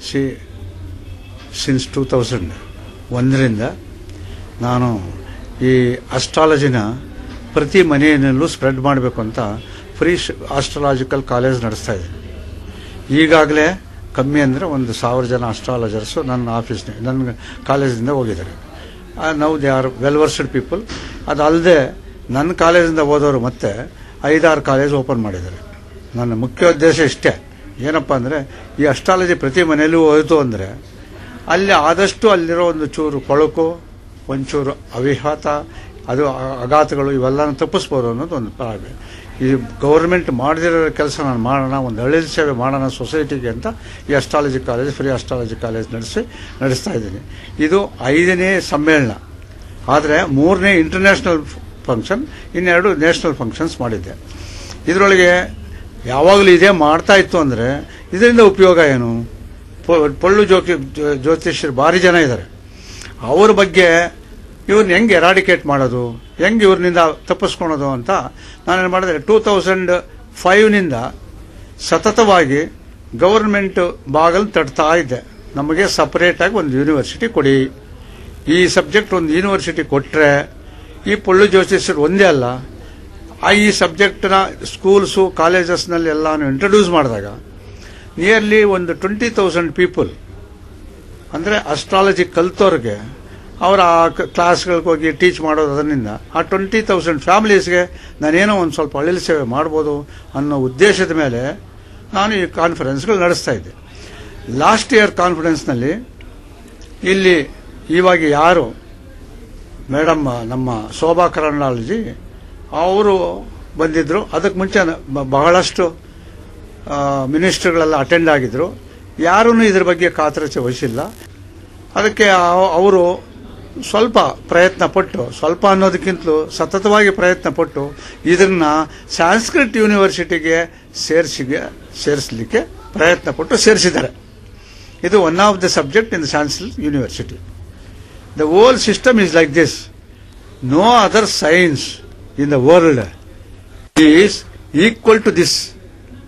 Since 2001ರಿಂದ ನಾನು ಈ ಅಸ್ಟ್ರಾಲಜಿನ ಪ್ರತಿ ಮನೆಯಲ್ಲೂ ಸ್ಪ್ರೆಡ್ ಮಾಡಬೇಕು ಅಂತ ಫ್ರೀ ಆಸ್ಟ್ರಾಲಾಜಿಕಲ್ ಕಾಲೇಜ್ ನಡೆಸ್ತಾ ಇದ್ದೀನಿ. ಈಗಾಗಲೇ ಕಮ್ಮಿ ಅಂದರೆ 1,000 ಜನ ಅಸ್ಟ್ರಾಲಜರ್ಸು ನನ್ನ ಕಾಲೇಜಿಂದ ಹೋಗಿದ್ದಾರೆ. ನಾವು they are well versed people. ಅದಲ್ಲದೆ ನನ್ನ ಕಾಲೇಜಿಂದ ಹೋದವರು ಮತ್ತೆ 5-6 ಕಾಲೇಜ್ ಓಪನ್ ಮಾಡಿದ್ದಾರೆ. ನನ್ನ ಮುಖ್ಯ ಉದ್ದೇಶ ಇಷ್ಟೇ, ಏನಪ್ಪ ಅಂದರೆ ಈ ಅಸ್ಟ್ರಾಲಜಿ ಪ್ರತಿ ಮನೆಯಲ್ಲೂ ಹೋಯಿತು ಅಂದರೆ ಅಲ್ಲಿ ಆದಷ್ಟು ಅಲ್ಲಿರೋ ಒಂದು ಚೂರು ಕೊಳಕು, ಒಂಚೂರು ಅವಿಘಾತ, ಅದು ಆಘಾತಗಳು ಇವೆಲ್ಲನೂ ತಪ್ಪಿಸ್ಬೋದು ಅನ್ನೋದು ಒಂದು ಪ್ರಾಬ್ಲಮ್. ಈ ಗೌರ್ಮೆಂಟ್ ಮಾಡದಿರೋ ಕೆಲಸ ನಾನು ಮಾಡೋಣ, ಒಂದು ಹಳ್ಳಿ ಸೇವೆ ಮಾಡೋಣ ಸೊಸೈಟಿಗೆ ಅಂತ ಈ astrology college, free astrology college ನಡೆಸ್ತಾ ಇದ್ದೀನಿ. ಇದು 5ನೇ ಸಮ್ಮೇಳನ. ಆದರೆ 3ನೇ ಇಂಟರ್ನ್ಯಾಷನಲ್ ಫಂಕ್ಷನ್, 2 ನ್ಯಾಷನಲ್ ಫಂಕ್ಷನ್ಸ್ ಮಾಡಿದ್ದೆ. ಇದರೊಳಗೆ ಯಾವಾಗಲೂ ಇದೇ ಮಾಡ್ತಾ ಇತ್ತು ಅಂದರೆ ಇದರಿಂದ ಉಪಯೋಗ ಏನು? ಪೊಳ್ಳು ಜ್ಯೋತಿಷ್ಯರು ಭಾರಿ ಜನ ಇದ್ದಾರೆ. ಅವ್ರ ಬಗ್ಗೆ ಇವ್ರನ್ನ ಹೆಂಗೆ ಎರಾಡಿಕೇಟ್ ಮಾಡೋದು, ಹೆಂಗೆ ಇವ್ರನಿಂದ ತಪ್ಪಿಸ್ಕೊಳೋದು ಅಂತ ನಾನೇನು ಮಾಡಿದೆ, 2005ನಿಂದ ಸತತವಾಗಿ ಗೌರ್ಮೆಂಟ್ ಬಾಗಲ್ ತಡ್ತಾ ಇದ್ದೆ. ನಮಗೆ ಸಪರೇಟಾಗಿ ಒಂದು ಯೂನಿವರ್ಸಿಟಿ ಕೊಡಿ, ಈ ಸಬ್ಜೆಕ್ಟ್ ಒಂದು ಯೂನಿವರ್ಸಿಟಿ ಕೊಟ್ಟರೆ ಈ ಪೊಳ್ಳು ಜ್ಯೋತಿಷ್ಯರು ಒಂದೇ ಅಲ್ಲ, ಈ ಸಬ್ಜೆಕ್ಟ್ನ ಸ್ಕೂಲ್ಸು ಕಾಲೇಜಸ್ನಲ್ಲಿ ಎಲ್ಲಾನು ಇಂಟ್ರೊಡ್ಯೂಸ್ ಮಾಡಿದಾಗ ನಿಯರ್ಲಿ ಒಂದು 20,000 ಪೀಪಲ್ ಅಂದರೆ ಅಸ್ಟ್ರಾಲಜಿ ಕಲ್ತವ್ರಿಗೆ ಅವರ ಕ್ಲಾಸ್ಗಳಿಗೆ ಹೋಗಿ ಟೀಚ್ ಮಾಡೋದು, ಅದರಿಂದ ಆ 20,000 ಫ್ಯಾಮಿಲೀಸ್ಗೆ ನಾನೇನೋ ಒಂದು ಸ್ವಲ್ಪ ಹಳ್ಳಿ ಸೇವೆ ಮಾಡ್ಬೋದು ಅನ್ನೋ ಉದ್ದೇಶದ ಮೇಲೆ ನಾನು ಈ ಕಾನ್ಫರೆನ್ಸ್ಗಳು ನಡೆಸ್ತಾ ಇದ್ದೆ. ಲಾಸ್ಟ್ ಇಯರ್ ಕಾನ್ಫರೆನ್ಸ್ನಲ್ಲಿ ಇಲ್ಲಿ ಇವಾಗ ಯಾರು ಮೇಡಮ್ ನಮ್ಮ ಶೋಭಾ ಕರಂದ್ಲಾಜೆ ಅವರು ಬಂದಿದ್ದರು. ಅದಕ್ಕೆ ಮುಂಚೆ ಬಹಳಷ್ಟು ಮಿನಿಸ್ಟರ್ಗಳೆಲ್ಲ ಅಟೆಂಡ್ ಆಗಿದ್ರು. ಯಾರೂ ಇದ್ರ ಬಗ್ಗೆ ಕಾತರತೆ ವಹಿಸಿಲ್ಲ. ಅದಕ್ಕೆ ಅವರು ಸ್ವಲ್ಪ ಪ್ರಯತ್ನ ಪಟ್ಟು, ಸ್ವಲ್ಪ ಅನ್ನೋದಕ್ಕಿಂತಲೂ ಸತತವಾಗಿ ಪ್ರಯತ್ನ ಪಟ್ಟು ಇದನ್ನ ಸಂಸ್ಕೃತ್ ಯೂನಿವರ್ಸಿಟಿಗೆ ಸೇರಿಸಲಿಕ್ಕೆ ಪ್ರಯತ್ನ ಪಟ್ಟು ಸೇರಿಸಿದ್ದಾರೆ. ಇದು one of the subject in the Sanskrit university. The whole system is like this. No other science in the world is equal to this.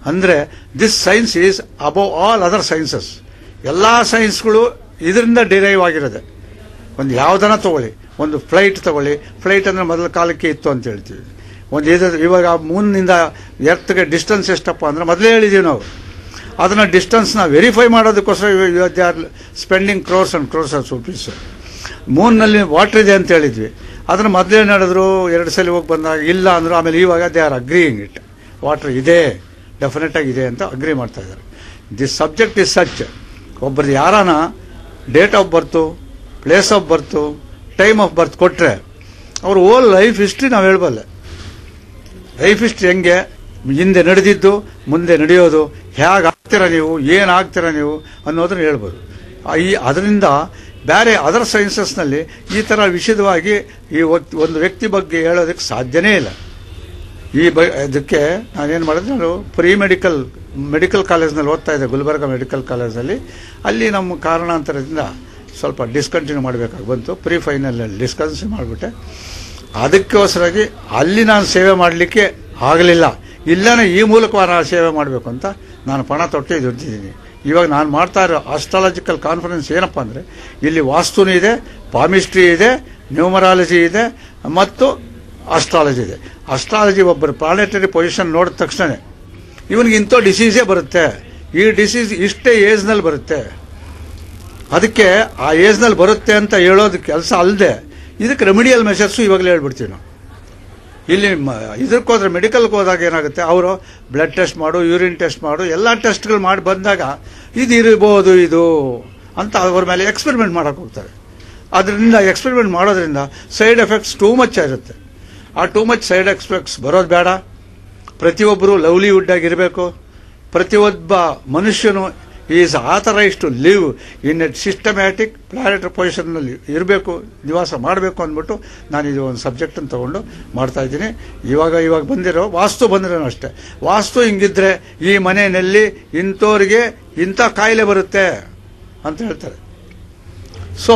ಅಂದರೆ this science is above all other sciences. ಎಲ್ಲ ಸೈನ್ಸ್ಗಳು ಇದರಿಂದ ಡಿರೈವ್ ಆಗಿರೋದೆ. ಒಂದು ಯಾವುದನ್ನ ತಗೊಳ್ಳಿ, ಒಂದು flight ತಗೊಳ್ಳಿ. Flight ಅಂದರೆ ಮೊದಲ ಕಾಲಕ್ಕೆ ಇತ್ತು ಅಂತ ಹೇಳ್ತೀವಿ. ಇವಾಗ ಮೂನ್ನಿಂದ ಎರ್ತ್ಗೆ ಡಿಸ್ಟೆನ್ಸ್ ಎಷ್ಟಪ್ಪ ಅಂದರೆ ಮೊದಲೇ ಹೇಳಿದ್ದೀವಿ ನಾವು. ಅದನ್ನು ಡಿಸ್ಟೆನ್ಸ್ನ ವೆರಿಫೈ ಮಾಡೋದಕ್ಕೋಸ್ಕರ they are spending crores and crores of rupees. ಮೂನ್ನಲ್ಲಿ ವಾಟರ್ ಇದೆ ಅಂತ ಹೇಳಿದ್ವಿ, ಅದನ್ನು ಮೊದಲೇ ನಡೆದ್ರು. 2 ಸಲ ಹೋಗಿ ಬಂದಾಗ ಇಲ್ಲ ಅಂದರು. ಆಮೇಲೆ ಇವಾಗ they are agreeing it, water ಇದೆ, ಡೆಫಿನೆಟ್ ಆಗಿ ಇದೆ ಅಂತ ಅಗ್ರಿ ಮಾಡ್ತಾ ಇದ್ದಾರೆ. This subject is such. ಒಬ್ಬರದ್ದು ಯಾರಾನ date of birth, place of birth, time of birth ಕೊಟ್ಟರೆ ಅವ್ರ ಓಲ್ ಲೈಫ್ ಹಿಸ್ಟ್ರಿ ನಾವು ಹೇಳ್ಬಲ್ಲೆ. ಲೈಫ್ ಹಿಸ್ಟ್ರಿ ಹೆಂಗೆ, ಹಿಂದೆ ನಡೆದಿದ್ದು, ಮುಂದೆ ನಡೆಯೋದು, ಹೇಗಾಗ್ತೀರಾ ನೀವು, ಏನಾಗ್ತೀರಾ ನೀವು ಅನ್ನೋದನ್ನು ಹೇಳ್ಬೋದು. ಅದರಿಂದ ಬೇರೆ ಅದರ್ ಸೈನ್ಸಸ್ನಲ್ಲಿ ಈ ಥರ ವಿಶದವಾಗಿ ಈ ಒಂದು ವ್ಯಕ್ತಿ ಬಗ್ಗೆ ಹೇಳೋದಕ್ಕೆ ಸಾಧ್ಯನೇ ಇಲ್ಲ. ಅದಕ್ಕೆ ನಾನೇನು ಮಾಡಿದೆ, ನಾನು ಪ್ರೀ ಮೆಡಿಕಲ್ ಕಾಲೇಜ್ನಲ್ಲಿ ಓದ್ತಾ ಇದ್ದೆ, ಗುಲ್ಬರ್ಗ ಮೆಡಿಕಲ್ ಕಾಲೇಜಲ್ಲಿ. ಅಲ್ಲಿ ನಮ್ಮ ಕಾರಣಾಂತರದಿಂದ ಸ್ವಲ್ಪ ಡಿಸ್ಕಂಟಿನ್ಯೂ ಮಾಡಬೇಕಾಗಿ ಬಂತು. ಪ್ರೀ ಫೈನಲಲ್ಲಿ ಡಿಸ್ಕನ್ಸಿನ್ಯೂ ಮಾಡಿಬಿಟ್ಟೆ. ಅದಕ್ಕೋಸ್ಕರಾಗಿ ಅಲ್ಲಿ ನಾನು ಸೇವೆ ಮಾಡಲಿಕ್ಕೆ ಆಗಲಿಲ್ಲ. ಇಲ್ಲನೇ ಈ ಮೂಲಕ ನಾನು ಸೇವೆ ಮಾಡಬೇಕು ಅಂತ ನಾನು ಪಣ ತೊಟ್ಟು ದುಡ್ದಿದ್ದೀನಿ. ಇವಾಗ ನಾನು ಮಾಡ್ತಾ ಇರೋ ಆಸ್ಟ್ರಾಲಜಿಕಲ್ ಕಾನ್ಫರೆನ್ಸ್ ಏನಪ್ಪ ಅಂದರೆ, ಇಲ್ಲಿ ವಾಸ್ತುನೂ ಇದೆ, ಪಾಮಿಸ್ಟ್ರಿ ಇದೆ, ನ್ಯೂಮರಾಲಜಿ ಇದೆ ಮತ್ತು ಆಸ್ಟ್ರಾಲಜಿ ಇದೆ. ಆಸ್ಟ್ರಾಲಜಿ ಒಬ್ಬರು ಪ್ಲಾನೆಟರಿ ಪೊಸಿಷನ್ ನೋಡಿದ ತಕ್ಷಣ ಇವನಿಗೆ ಇಂಥ ಡಿಸೀಸೇ ಬರುತ್ತೆ, ಈ ಡಿಸೀಸ್ ಇಷ್ಟೇ ಏಜ್ನಲ್ಲಿ ಬರುತ್ತೆ, ಅದಕ್ಕೆ ಆ ಏಜ್ನಲ್ಲಿ ಬರುತ್ತೆ ಅಂತ ಹೇಳೋದು ಕೆಲಸ ಅಲ್ಲದೆ ಇದಕ್ಕೆ ರೆಮಿಡಿಯಲ್ ಮೆಷರ್ಸು ಇವಾಗಲೇ ಹೇಳ್ಬಿಡ್ತೀವಿ ನಾವು. ಇಲ್ಲಿ ಇದಕ್ಕೆ ಹೋದ್ರೆ ಮೆಡಿಕಲ್ಗೆ ಹೋದಾಗ ಏನಾಗುತ್ತೆ, ಅವರು ಬ್ಲಡ್ ಟೆಸ್ಟ್ ಮಾಡು, ಯೂರಿನ್ ಟೆಸ್ಟ್ ಮಾಡು, ಎಲ್ಲ ಟೆಸ್ಟ್ಗಳು ಮಾಡಿ ಬಂದಾಗ ಇದು ಇರ್ಬೋದು ಇದು ಅಂತ ಅವ್ರ ಮೇಲೆ ಎಕ್ಸ್ಪೆರಿಮೆಂಟ್ ಮಾಡೋಕೆ ಹೋಗ್ತಾರೆ. ಅದರಿಂದ ಎಕ್ಸ್ಪೆರಿಮೆಂಟ್ ಮಾಡೋದ್ರಿಂದ ಸೈಡ್ ಎಫೆಕ್ಟ್ಸ್ ಟೂ ಮಚ್ ಇರುತ್ತೆ. ಆ ಟೂ ಮಚ್ ಸೈಡ್ ಎಫೆಕ್ಟ್ಸ್ ಬರೋದು ಬೇಡ. ಪ್ರತಿಯೊಬ್ಬರು ಲವ್ಲಿವುಡ್ ಆಗಿರಬೇಕು. ಪ್ರತಿಯೊಬ್ಬ ಮನುಷ್ಯನು is authorise to live in a systematic planetary ಪೊಸಿಷನ್ನಲ್ಲಿ ಇರಬೇಕು, ನಿವಾಸ ಮಾಡಬೇಕು ಅಂದ್ಬಿಟ್ಟು ನಾನು ಇದು ಒಂದು ಸಬ್ಜೆಕ್ಟನ್ನು ತಗೊಂಡು ಮಾಡ್ತಾ ಇದ್ದೀನಿ. ಇವಾಗ ಬಂದಿರೋ ವಾಸ್ತು ಬಂದಿರೋ ಅಷ್ಟೇ. ವಾಸ್ತು ಹಿಂಗಿದ್ರೆ ಈ ಮನೆಯಲ್ಲಿ ಇಂಥವ್ರಿಗೆ ಇಂಥ ಕಾಯಿಲೆ ಬರುತ್ತೆ ಅಂತ ಹೇಳ್ತಾರೆ. So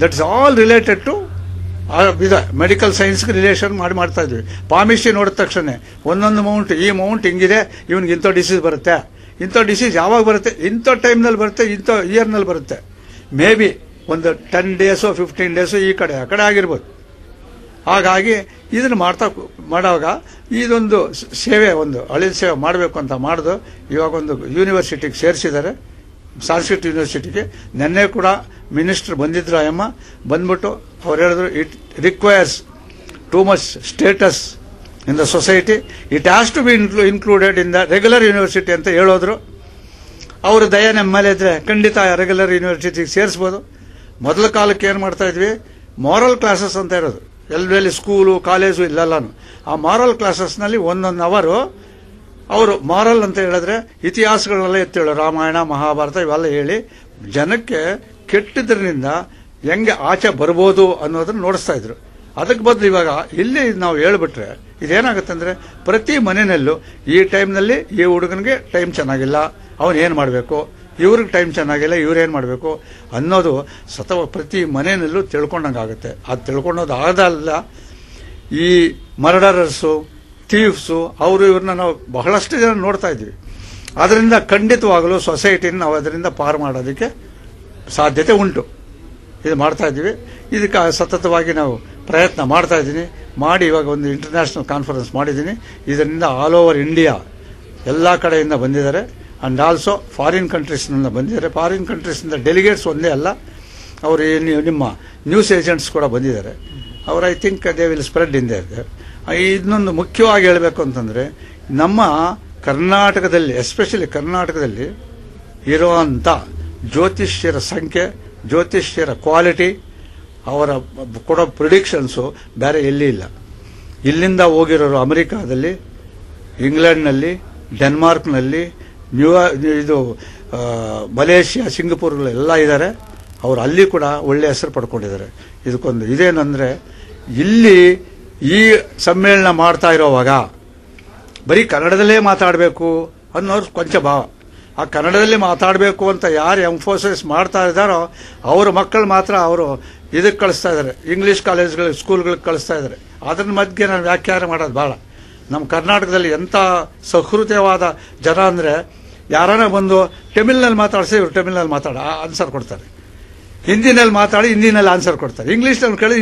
that is all related to ಇದು ಮೆಡಿಕಲ್ ಸೈನ್ಸ್ಗೆ ರಿಲೇಷನ್ ಮಾಡ್ತಾ ಇದ್ವಿ. ಪಾಮಿಸ್ಟ್ರಿ ನೋಡಿದ ತಕ್ಷಣ ಒಂದೊಂದು ಮೌಂಟ್, ಈ ಮೌಂಟ್ ಹಿಂಗಿದೆ, ಇವನಿಗೆ ಇಂಥ ಡಿಸೀಸ್ ಬರುತ್ತೆ, ಇಂಥ ಡಿಸೀಸ್ ಯಾವಾಗ ಬರುತ್ತೆ, ಇಂಥ ಟೈಮ್ನಲ್ಲಿ ಬರುತ್ತೆ, ಇಂಥ ಇಯರ್ನಲ್ಲಿ ಬರುತ್ತೆ. ಮೇ ಬಿ ಒಂದು 10 ಡೇಸು 15 ಡೇಸು ಈ ಕಡೆ ಆ ಕಡೆ ಆಗಿರ್ಬೋದು. ಹಾಗಾಗಿ ಇದನ್ನು ಮಾಡುವಾಗ ಇದೊಂದು ಸೇವೆ, ಒಂದು ಅಳಿಲ್ ಸೇವೆ ಮಾಡಬೇಕು ಅಂತ ಮಾಡೋದು. ಇವಾಗ ಒಂದು ಯೂನಿವರ್ಸಿಟಿಗೆ ಸೇರಿಸಿದ್ದಾರೆ, ಸಂಸ್ಕೃತ್ ಯೂನಿವರ್ಸಿಟಿಗೆ. ನಿನ್ನೆ ಕೂಡ ಮಿನಿಸ್ಟರ್ ಬಂದಿದ್ರು, ಅಯ್ಯಮ್ಮ ಬಂದ್ಬಿಟ್ಟು ಅವ್ರು ಹೇಳಿದ್ರು, it requires too much status in the society, it has to be included in the regular university ಅಂತ ಹೇಳೋದ್ರು. ಅವರು ದಯ ನಮ್ಮ ಮೇಲೆ ಇದ್ರೆ ಖಂಡಿತ ರೆಗ್ಯುಲರ್ ಯೂನಿವರ್ಸಿಟಿಗೆ ಸೇರಿಸ್ಬೋದು. ಮೊದಲ ಕಾಲಕ್ಕೆ ಏನು ಮಾಡ್ತಾ ಇದ್ವಿ, ಮಾರಲ್ ಕ್ಲಾಸಸ್ ಅಂತ ಇರೋದು, ಎಲ್ಲೆಲ್ಲಿ ಸ್ಕೂಲು ಕಾಲೇಜು ಇಲ್ಲೆಲ್ಲಾನು. ಆ ಮಾರಲ್ ಕ್ಲಾಸಸ್ನಲ್ಲಿ ಒಂದೊಂದು ಅವರು ಮಾರಲ್ ಅಂತ ಹೇಳಿದ್ರೆ ಇತಿಹಾಸಗಳನ್ನೆಲ್ಲ ಎತ್ತೇಳು, ರಾಮಾಯಣ ಮಹಾಭಾರತ ಇವೆಲ್ಲ ಹೇಳಿ ಜನಕ್ಕೆ ಕೆಟ್ಟದ್ರಿಂದ ಹೆಂಗೆ ಆಚೆ ಬರ್ಬೋದು ಅನ್ನೋದನ್ನ ನೋಡಿಸ್ತಾ ಇದ್ರು. ಅದಕ್ಕೆ ಬದಲು ಇವಾಗ ಇಲ್ಲಿ ನಾವು ಹೇಳ್ಬಿಟ್ರೆ ಇದೇನಾಗುತ್ತೆ ಅಂದರೆ, ಪ್ರತಿ ಮನೆಯಲ್ಲೂ ಈ ಟೈಮ್ನಲ್ಲಿ ಈ ಹುಡುಗನಿಗೆ ಟೈಮ್ ಚೆನ್ನಾಗಿಲ್ಲ, ಅವನು ಏನು ಮಾಡಬೇಕು, ಇವ್ರಿಗೆ ಟೈಮ್ ಚೆನ್ನಾಗಿಲ್ಲ, ಇವ್ರೇನು ಮಾಡಬೇಕು ಅನ್ನೋದು ಪ್ರತಿ ಮನೆಯಲ್ಲೂ ತಿಳ್ಕೊಂಡಂಗಾಗುತ್ತೆ. ಅದು ತಿಳ್ಕೊಳ್ಳೋದು ಆಗದಲ್ಲ. ಈ ಮರ್ಡರರ್ಸು, ಥೀವ್ಸು, ಅವರು ಇವ್ರನ್ನ ನಾವು ಬಹಳಷ್ಟು ಜನ ನೋಡ್ತಾ ಇದ್ವಿ. ಅದರಿಂದ ಖಂಡಿತವಾಗಲೂ ಸೊಸೈಟಿನ ನಾವು ಅದರಿಂದ ಪಾರು ಮಾಡೋದಕ್ಕೆ ಸಾಧ್ಯತೆ ಉಂಟು. ಇದು ಮಾಡ್ತಾ ಇದ್ದೀವಿ. ಇದಕ್ಕೆ ಸತತವಾಗಿ ನಾವು ಪ್ರಯತ್ನ ಮಾಡ್ತಾ ಇದ್ದೀನಿ. ಮಾಡಿ ಇವಾಗ ಒಂದು ಇಂಟರ್ನ್ಯಾಷನಲ್ ಕಾನ್ಫರೆನ್ಸ್ ಮಾಡಿದ್ದೀನಿ. ಇದರಿಂದ ಆಲ್ ಓವರ್ ಇಂಡಿಯಾ ಎಲ್ಲ ಕಡೆಯಿಂದ ಬಂದಿದ್ದಾರೆ. ಅಂಡ್ ಆಲ್ಸೋ ಫಾರಿನ್ ಕಂಟ್ರೀಸ್ನಿಂದ ಬಂದಿದ್ದಾರೆ. ಫಾರಿನ್ ಕಂಟ್ರೀಸ್ನಿಂದ ಡೆಲಿಗೇಟ್ಸ್ ಒಂದೇ ಅಲ್ಲ, ಅವರು ನಿಮ್ಮ ನ್ಯೂಸ್ ಏಜೆಂಟ್ಸ್ ಕೂಡ ಬಂದಿದ್ದಾರೆ. ಅವರು I think they will spread in their. ಇನ್ನೊಂದು ಮುಖ್ಯವಾಗಿ ಹೇಳಬೇಕು ಅಂತಂದರೆ, ನಮ್ಮ ಕರ್ನಾಟಕದಲ್ಲಿ, ಎಸ್ಪೆಷಲಿ ಕರ್ನಾಟಕದಲ್ಲಿ ಇರುವಂಥ ಜ್ಯೋತಿಷ್ಯರ ಸಂಖ್ಯೆ, ಜ್ಯೋತಿಷ್ಯರ ಕ್ವಾಲಿಟಿ, ಅವರ ಕೊಡೋ ಪ್ರಿಡಿಕ್ಷನ್ಸು ಬೇರೆ ಎಲ್ಲಿ ಇಲ್ಲ. ಇಲ್ಲಿಂದ ಹೋಗಿರೋರು ಅಮೆರಿಕಾದಲ್ಲಿ, ಇಂಗ್ಲೆಂಡ್ನಲ್ಲಿ, ಡೆನ್ಮಾರ್ಕ್ನಲ್ಲಿ, ಇದು ಮಲೇಷಿಯಾ, ಸಿಂಗಪೂರ್ಗಳೆಲ್ಲ ಇದ್ದಾರೆ. ಅವರು ಅಲ್ಲಿ ಕೂಡ ಒಳ್ಳೆಯ ಹೆಸರು ಪಡ್ಕೊಂಡಿದ್ದಾರೆ. ಇದಕ್ಕೊಂದು ಇದೇನಂದರೆ, ಇಲ್ಲಿ ಈ ಸಮ್ಮೇಳನ ಮಾಡ್ತಾ ಇರೋವಾಗ ಬರೀ ಕನ್ನಡದಲ್ಲೇ ಮಾತಾಡಬೇಕು ಅನ್ನೋರು ಕೊಂಚ ಭಾವ. ಆ ಕನ್ನಡದಲ್ಲಿ ಮಾತಾಡಬೇಕು ಅಂತ ಯಾರು ಎಂಫೋಸಿಸ್ ಮಾಡ್ತಾ ಇದ್ದಾರೋ ಅವ್ರ ಮಕ್ಕಳು ಮಾತ್ರ ಅವರು ಇದಕ್ಕೆ ಕಳಿಸ್ತಾ ಇದ್ದಾರೆ, ಇಂಗ್ಲೀಷ್ ಕಾಲೇಜ್ಗಳಿಗೆ, ಸ್ಕೂಲ್ಗಳಿಗೆ ಕಳಿಸ್ತಾ ಇದ್ದಾರೆ. ಅದನ್ನ ಮಧ್ಯೆ ನಾನು ವ್ಯಾಖ್ಯಾನ ಮಾಡೋದು ಭಾಳ. ನಮ್ಮ ಕರ್ನಾಟಕದಲ್ಲಿ ಎಂಥ ಸಹೃದಯವಾದ ಜನ ಅಂದರೆ, ಯಾರನ್ನ ಬಂದು ತಮಿಳ್ನಲ್ಲಿ ಮಾತಾಡಿಸಿ ಇವರು ತಮಿಳ್ನಲ್ಲಿ ಆನ್ಸರ್ ಕೊಡ್ತಾರೆ, ಹಿಂದಿನಲ್ಲಿ ಮಾತಾಡಿ ಹಿಂದಿನಲ್ಲಿ ಆನ್ಸರ್ ಕೊಡ್ತಾರೆ, ಇಂಗ್ಲೀಷ್ನಲ್ಲಿ ಕೇಳಿ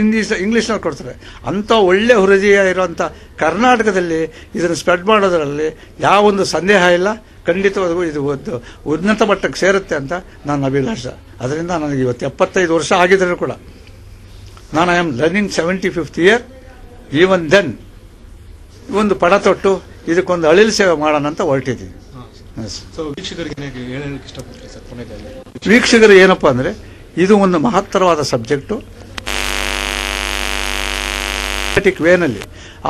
ಇಂಗ್ಲೀಷ್ನಲ್ಲಿ ಕೊಡ್ತಾರೆ. ಅಂಥ ಒಳ್ಳೆ ಹೃದಯ ಇರುವಂಥ ಕರ್ನಾಟಕದಲ್ಲಿ ಇದನ್ನು ಸ್ಪ್ರೆಡ್ ಮಾಡೋದರಲ್ಲಿ ಯಾವೊಂದು ಸಂದೇಹ ಇಲ್ಲ. ಖಂಡಿತವಾಗೂ ಇದು ಒಂದು ಉನ್ನತ ಮಟ್ಟಕ್ಕೆ ಸೇರುತ್ತೆ ಅಂತ ನನ್ನ ಅಭಿಲಾಷ. ಅದರಿಂದ ನನಗೆ ಇವತ್ತು 75 ವರ್ಷ ಆಗಿದ್ರೂ ಕೂಡ ನಾನು I am running 75th year. Even then ಒಂದು ಪಡ ತೊಟ್ಟು ಇದಕ್ಕೊಂದು ಅಳಿಲ್ ಸೇವೆ ಮಾಡೋಣ ಅಂತ ಹೊರಟಿದ್ದೀನಿ. ವೀಕ್ಷಕರು ಏನಪ್ಪಾ ಅಂದರೆ, ಇದು ಒಂದು ಮಹತ್ತರವಾದ ಸಬ್ಜೆಕ್ಟು. ವೇನಲ್ಲಿ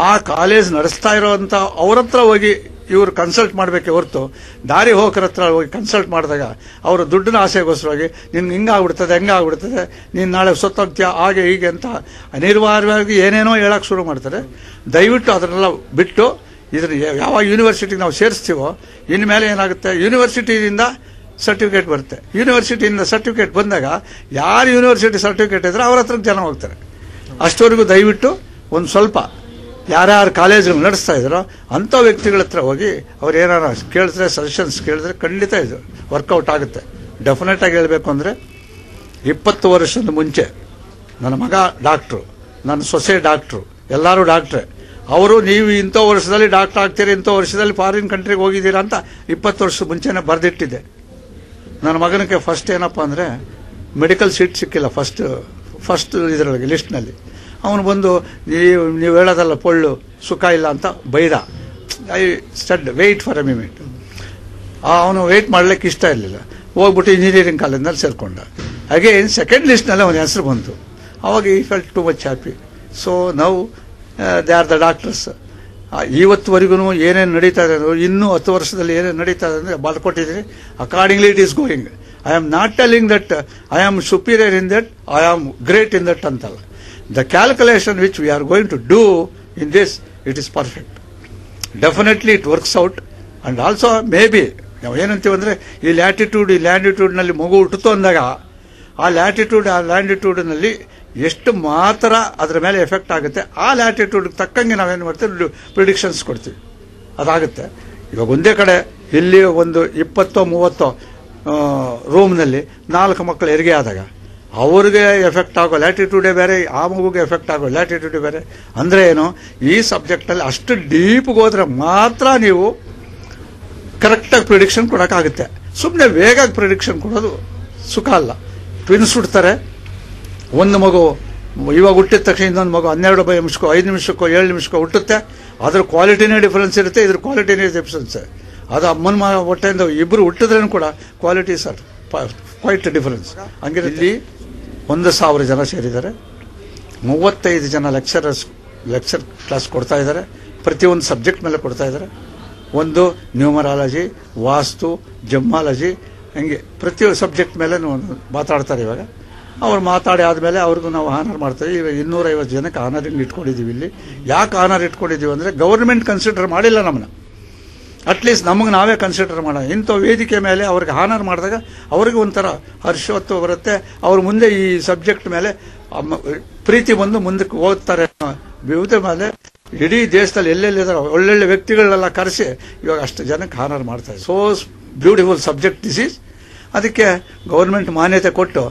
ಆ ಕಾಲೇಜ್ ನಡೆಸ್ತಾ ಇರೋವಂಥ ಅವ್ರ ಹತ್ರ ಹೋಗಿ ಇವರು ಕನ್ಸಲ್ಟ್ ಮಾಡಬೇಕೆ ಹೊರತು, ದಾರಿ ಹೋಗರ ಹತ್ರ ಹೋಗಿ ಕನ್ಸಲ್ಟ್ ಮಾಡಿದಾಗ ಅವರು ದುಡ್ಡಿನ ಆಸೆಗೋಸ್ಕರವಾಗಿ ನಿನ್ಗೆ ಹೆಂಗಾಗ್ಬಿಡ್ತದೆ, ನೀನು ನಾಳೆ ಸೊತ್ತೋಗ್ತೀಯ, ಹಾಗೆ ಹೀಗೆ ಅಂತ ಅನಿವಾರ್ಯವಾಗಿ ಏನೇನೋ ಹೇಳಕ್ಕೆ ಶುರು ಮಾಡ್ತಾರೆ. ದಯವಿಟ್ಟು ಅದನ್ನೆಲ್ಲ ಬಿಟ್ಟು ಇದನ್ನು ಯಾವಾಗ ಯೂನಿವರ್ಸಿಟಿಗೆ ನಾವು ಸೇರಿಸ್ತೀವೋ, ಇನ್ಮೇಲೆ ಏನಾಗುತ್ತೆ, ಯೂನಿವರ್ಸಿಟಿಯಿಂದ ಸರ್ಟಿಫಿಕೇಟ್ ಬರುತ್ತೆ. ಯೂನಿವರ್ಸಿಟಿಯಿಂದ ಸರ್ಟಿಫಿಕೇಟ್ ಬಂದಾಗ ಯಾರು ಯೂನಿವರ್ಸಿಟಿ ಸರ್ಟಿಫಿಕೇಟ್ ಇದ್ರೆ ಅವ್ರ ಹತ್ರಕ್ಕೆ ಜನ ಹೋಗ್ತಾರೆ. ಅಷ್ಟವರೆಗೂ ದಯವಿಟ್ಟು ಒಂದು ಸ್ವಲ್ಪ ಯಾರ್ಯಾರು ಕಾಲೇಜುಗಳು ನಡೆಸ್ತಾ ಇದ್ದಾರೋ ಅಂಥ ವ್ಯಕ್ತಿಗಳ ಹತ್ರ ಹೋಗಿ ಅವ್ರು ಏನಾರ ಕೇಳಿದ್ರೆ, ಸಜೆಷನ್ಸ್ ಕೇಳಿದ್ರೆ ಖಂಡಿತ ಇದು ವರ್ಕೌಟ್ ಆಗುತ್ತೆ. ಡೆಫಿನೆಟ್ ಆಗಿ ಹೇಳಬೇಕು ಅಂದರೆ, 20 ವರ್ಷದ ಮುಂಚೆ ನನ್ನ ಮಗ ಡಾಕ್ಟ್ರು, ನನ್ನ ಸೊಸೆ ಡಾಕ್ಟ್ರು, ಎಲ್ಲರೂ ಡಾಕ್ಟ್ರೆ. ಅವರು ನೀವು ಇಂಥ ವರ್ಷದಲ್ಲಿ ಡಾಕ್ಟರ್ ಆಗ್ತೀರಿ, ಇಂಥ ವರ್ಷದಲ್ಲಿ ಫಾರಿನ್ ಕಂಟ್ರಿಗೆ ಹೋಗಿದ್ದೀರಾ ಅಂತ 20 ವರ್ಷದ ಮುಂಚೆನೇ ಬರೆದಿಟ್ಟಿದ್ದೆ. ನನ್ನ ಮಗನಿಗೆ ಫಸ್ಟ್ ಏನಪ್ಪ ಅಂದರೆ, ಮೆಡಿಕಲ್ ಸೀಟ್ ಸಿಕ್ಕಿಲ್ಲ ಫಸ್ಟ್ ಇದರೊಳಗೆ ಲಿಸ್ಟ್ನಲ್ಲಿ. ಅವನು ಬಂದು ನೀವು ಹೇಳೋದಲ್ಲ ಪೊಳ್ಳು, ಸುಖ ಇಲ್ಲ ಅಂತ ಬೈದ. I stud wait for A minute. ಅವನು ವೆಯ್ಟ್ ಮಾಡಲಿಕ್ಕೆ ಇಷ್ಟ ಇರಲಿಲ್ಲ, ಹೋಗ್ಬಿಟ್ಟು ಇಂಜಿನಿಯರಿಂಗ್ ಕಾಲೇಜ್ನಲ್ಲಿ ಸೇರಿಕೊಂಡ. ಅಗೇನ್ ಸೆಕೆಂಡ್ ಲಿಸ್ಟ್ನಲ್ಲಿ ಅವನ ಹೆಸರು ಬಂತು. ಅವಾಗ ಈ felt too much happy. So now they are the doctors. ಇವತ್ತುವರೆಗೂ ಏನೇನು ನಡೀತಾ ಇದೆ, ಇನ್ನೂ 10 ವರ್ಷದಲ್ಲಿ ಏನೇನು ನಡೀತಾ ಇದೆ ಅಂದರೆ ಬರ್ಕೊಟ್ಟಿದ್ದೀನಿ. Accordingly it is going. I am not telling that I am superior in that, I am great in that ಅಂತಲ್ಲ. The calculation which we are going to do in this, it is perfect. Definitely it works out. And also maybe ನಾವು ಏನಂತೀವಿ ಅಂದರೆ, ಈ ಲ್ಯಾಟಿಟ್ಯೂಡ್ನಲ್ಲಿ ಮಗು ಹುಟ್ಟುತ್ತೋ ಅಂದಾಗ ಆ ಲ್ಯಾಟಿಟ್ಯೂಡ್ನಲ್ಲಿ ಎಷ್ಟು ಮಾತ್ರ ಅದರ ಮೇಲೆ ಎಫೆಕ್ಟ್ ಆಗುತ್ತೆ, ಆ ಲ್ಯಾಟಿಟ್ಯೂಡ್ಗೆ ತಕ್ಕಂಗೆ ನಾವೇನು ಮಾಡ್ತೀವಿ, ಪ್ರಿಡಿಕ್ಷನ್ಸ್ ಕೊಡ್ತೀವಿ, ಅದಾಗುತ್ತೆ. ಇವಾಗ ಒಂದೇ ಕಡೆ ಇಲ್ಲಿ ಒಂದು 20-30 ರೂಮ್ನಲ್ಲಿ 4 ಮಕ್ಕಳು ಹೆರಿಗೆ ಆದಾಗ ಅವ್ರಿಗೆ ಎಫೆಕ್ಟ್ ಆಗೋ ಲ್ಯಾಟಿಟ್ಯೂಡೇ ಬೇರೆ, ಆ ಮಗುಗೆ ಎಫೆಕ್ಟ್ ಆಗೋ ಲ್ಯಾಟಿಟ್ಯೂಡೇ ಬೇರೆ. ಅಂದರೆ ಏನು, ಈ ಸಬ್ಜೆಕ್ಟಲ್ಲಿ ಅಷ್ಟು ಡೀಪ್ಗೆ ಹೋದ್ರೆ ಮಾತ್ರ ನೀವು ಕರೆಕ್ಟಾಗಿ ಪ್ರಿಡಿಕ್ಷನ್ ಕೊಡೋಕ್ಕಾಗುತ್ತೆ. ಸುಮ್ಮನೆ ವೇಗಾಗಿ ಪ್ರಿಡಿಕ್ಷನ್ ಕೊಡೋದು ಸುಖ ಅಲ್ಲ. ಟ್ವಿನ್ಸ್ ಹುಡ್ತಾರೆ, ಒಂದು ಮಗು ಇವಾಗ ಹುಟ್ಟಿದ ತಕ್ಷಣ ಇನ್ನೊಂದು ಮಗು 12 ನಿಮಿಷಕ್ಕೋ 5 ನಿಮಿಷಕ್ಕೋ 7 ನಿಮಿಷಕ್ಕೋ ಹುಟ್ಟುತ್ತೆ. ಅದ್ರ ಕ್ವಾಲಿಟಿನೇ ಡಿಫರೆನ್ಸ್ ಇರುತ್ತೆ, ಇದ್ರ ಕ್ವಾಲಿಟಿನೇ ಡಿಫರೆನ್ಸ್. ಅದು ಅಮ್ಮನ ಹೊಟ್ಟೆಯಿಂದ ಇಬ್ಬರು ಹುಟ್ಟಿದ್ರೂ ಕೂಡ ಕ್ವಾಲಿಟೀಸ್ ಆರ್ ಕ್ವೈಟ್ ಡಿಫರೆನ್ಸ್. ಹಂಗೆ ಇಲ್ಲಿ 1,000 ಜನ ಸೇರಿದ್ದಾರೆ. 35 ಜನ ಲೆಕ್ಚರ್ ಕ್ಲಾಸ್ ಕೊಡ್ತಾ ಇದ್ದಾರೆ. ಪ್ರತಿಯೊಂದು ಸಬ್ಜೆಕ್ಟ್ ಮೇಲೆ ಕೊಡ್ತಾ ಇದ್ದಾರೆ. ಒಂದು ನ್ಯೂಮರಾಲಜಿ, ವಾಸ್ತು, ಜಮ್ಮಾಲಜಿ, ಹಂಗೆ ಪ್ರತಿಯೊಂದು ಸಬ್ಜೆಕ್ಟ್ ಮೇಲೆ ಮಾತಾಡ್ತಾರೆ. ಇವಾಗ ಅವ್ರು ಮಾತಾಡಿ ಆದಮೇಲೆ ಅವ್ರಿಗೂ ನಾವು ಆನರ್ ಮಾಡ್ತೀವಿ. ಇವಾಗ 250 ಜನಕ್ಕೆ ಆನರಿಂಗ್ ಇಟ್ಕೊಂಡಿದ್ದೀವಿ. ಇಲ್ಲಿ ಯಾಕೆ ಆನರ್ ಇಟ್ಕೊಂಡಿದ್ದೀವಿ ಅಂದರೆ ಗೌರ್ಮೆಂಟ್ ಕನ್ಸಿಡರ್ ಮಾಡಿಲ್ಲ ನಮ್ಮನ್ನ. ಅಟ್ಲೀಸ್ಟ್ ನಮಗೆ ನಾವೇ ಕನ್ಸಿಡರ್ ಮಾಡೋಣ. ಇಂಥ ವೇದಿಕೆ ಮೇಲೆ ಅವ್ರಿಗೆ ಆನರ್ ಮಾಡಿದಾಗ ಅವ್ರಿಗೆ ಒಂಥರ ಹರ್ಷವತ್ತು ಬರುತ್ತೆ. ಅವ್ರ ಮುಂದೆ ಈ ಸಬ್ಜೆಕ್ಟ್ ಮೇಲೆ ಪ್ರೀತಿ ಬಂದು ಮುಂದಕ್ಕೆ ಹೋಗ್ತಾರೆ. ವಿವಿಧ ಮೇಲೆ ಇಡೀ ದೇಶದಲ್ಲಿ ಎಲ್ಲೆಲ್ಲಿದ್ದಾರೆ ಒಳ್ಳೊಳ್ಳೆ ವ್ಯಕ್ತಿಗಳನ್ನೆಲ್ಲ ಕರೆಸಿ ಇವಾಗ ಅಷ್ಟು ಜನಕ್ಕೆ ಆನರ್ ಮಾಡ್ತಾರೆ. So beautiful subject this is. ಅದಕ್ಕೆ ಗೌರ್ಮೆಂಟ್ ಮಾನ್ಯತೆ ಕೊಟ್ಟು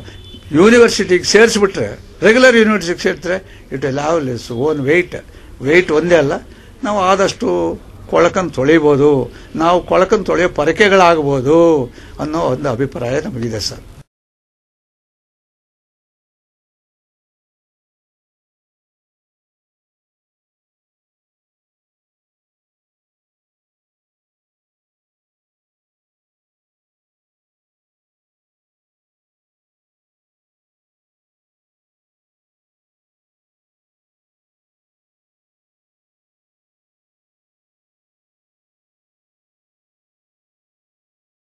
ಯೂನಿವರ್ಸಿಟಿಗೆ ಸೇರಿಸ್ಬಿಟ್ರೆ, ರೆಗ್ಯುಲರ್ ಯೂನಿವರ್ಸಿಟಿಗೆ ಸೇರಿದ್ರೆ it will have less own weight ಒಂದೇ ಅಲ್ಲ. ನಾವು ಆದಷ್ಟು ಕೊಳಕನ್ನು ತೊಳಿಬೋದು, ನಾವು ಕೊಳಕನ್ನು ತೊಳೆಯೋ ಪರಕೆಗಳಾಗ್ಬೋದು ಅನ್ನೋ ಒಂದು ಅಭಿಪ್ರಾಯ ನಮಗಿದೆ ಸರ್.